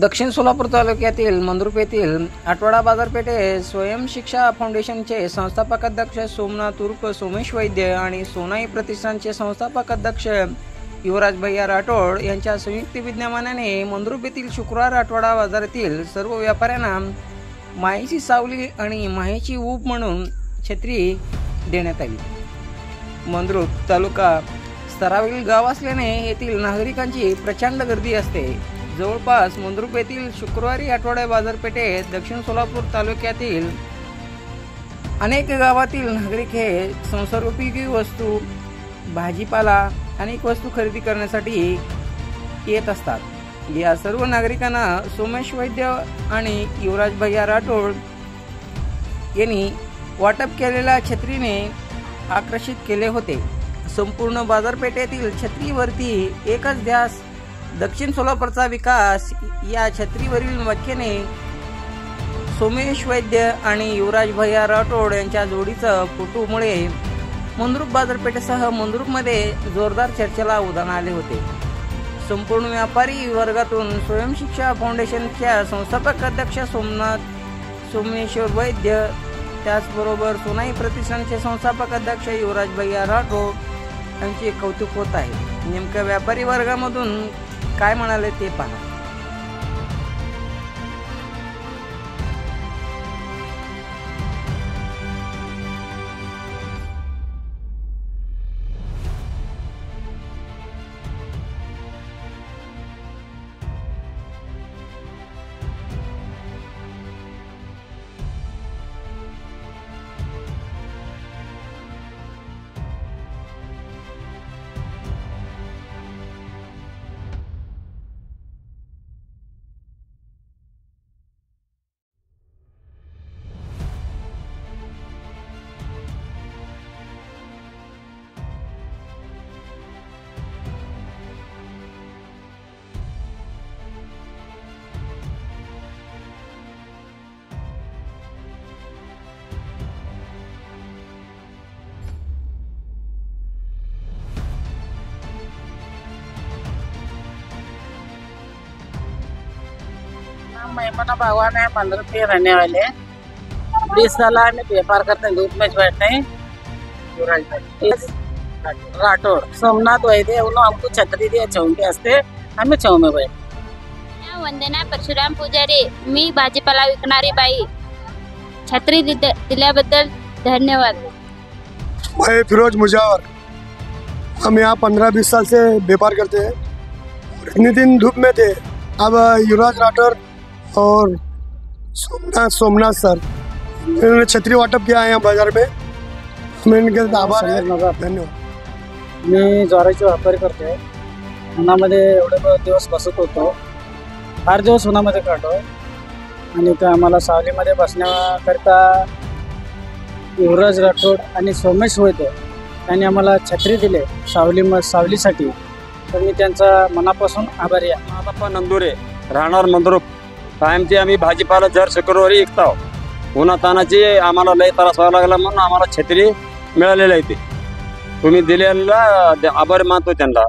दक्षिण सोलापूर तालुक्यातील मंद्रुप येथील आठवडा बाजारपेठेत स्वयं शिक्षा फाउंडेशनचे संस्थापक अध्यक्ष सोमनाथ उर्फ सोमेश वैद्य आणि सोनाई प्रतिष्ठानचे संस्थापक अध्यक्ष युवराज भैया राठोड यांच्या संयुक्त विद्यमानाने मंद्रुप येथील शुक्रवार आठवडा बाजारातील सर्व व्यापाऱ्यांना मायेची सावली आणि मायेची ऊब म्हणून छत्री देण्यात आली। मंद्रुप तालुका स्तरावरील गाव असल्याने येथील नागरिकांची प्रचंड गर्दी असते। जवळपास मंद्रुप येथील शुक्रवारी आठवडा बाजारपेठेत दक्षिण सोलापूर तालुक्यातील अनेक गावातील नागरिक हे संसारोपयोगी वस्तू, भाजीपाला, अनेक वस्तू खरेदी करण्यासाठी येत असतात। या सर्व नागरिकांना सोमेश वैद्य आणि युवराज भैया राठोड यांनी वाटप केलेल्या छत्रीने आकर्षित केले होते। संपूर्ण बाजारपेठेतील छत्रीवरती एकच ध्यास, दक्षिण सोलापूरचा विकास या छत्रीवरील व्याख्येने सोमेश वैद्य आणि युवराज भैया राठोड यांच्या जोडीचं फोटोमुळे मंद्रुप बाजारपेठेसह मंद्रुपमध्ये जोरदार चर्चेला उधाण आले होते। संपूर्ण व्यापारी वर्गातून स्वयं शिक्षा फाउंडेशनच्या संस्थापक अध्यक्ष सोमेश्वर वैद्य, त्याचबरोबर सोनाई प्रतिष्ठानचे संस्थापक अध्यक्ष युवराज भैया राठोड यांचे कौतुक होत आहे। नेमक्या व्यापारी वर्गामधून काय म्हणाले ते पहा। मेमना भगवान है, मंद्रुप के रहने वाले 20 साल में व्यापार करते हैं। धूप में बैठते हैं। राठोड सोमनाथ वैद्य उन्होंने हमको छत्री दिया, चौंके हंसते हमें छाव में बैठ। वंदना परशुराम पुजारी, मी भाजीपाला विकणारी बाई, छत्री दिल्याबद्दल धन्यवाद। मैं फिरोज मुजावर, हम यहाँ 15-20 साल से व्यापार करते हैं। इतने दिन धूप में थे, अब युवराज राठौर और सोमनाथ सर इन्होंने छत्री वाटप किया है यहाँ बाजार में। मैं इनके आभार है, धन्यवाद। मी ज्वारीची व्यापारी करतो। उन्हामध्ये एवढे दिवस बसत होतो, 8 दिवस उन्हामध्ये काढतो आणि ते आम्हाला सावलीमध्ये बसण्याकरिता युवराज राठोड आणि सोमेश वैद्य यांनी आम्हाला छत्री दिले सावलीसाठी, तर मी त्यांचा मनापासून आभारी आहे। माधप्पा नंदुरे, राहणार मंद्रुप। कायमची आम्ही भाजीपाला जर शुक्रवारी विकतो। उन्हातानाची आम्हाला लय त्रास व्हायला लागला म्हणून आम्हाला छत्री मिळालेली आहे। तुम्ही दिलेला आभार मानतो त्यांना।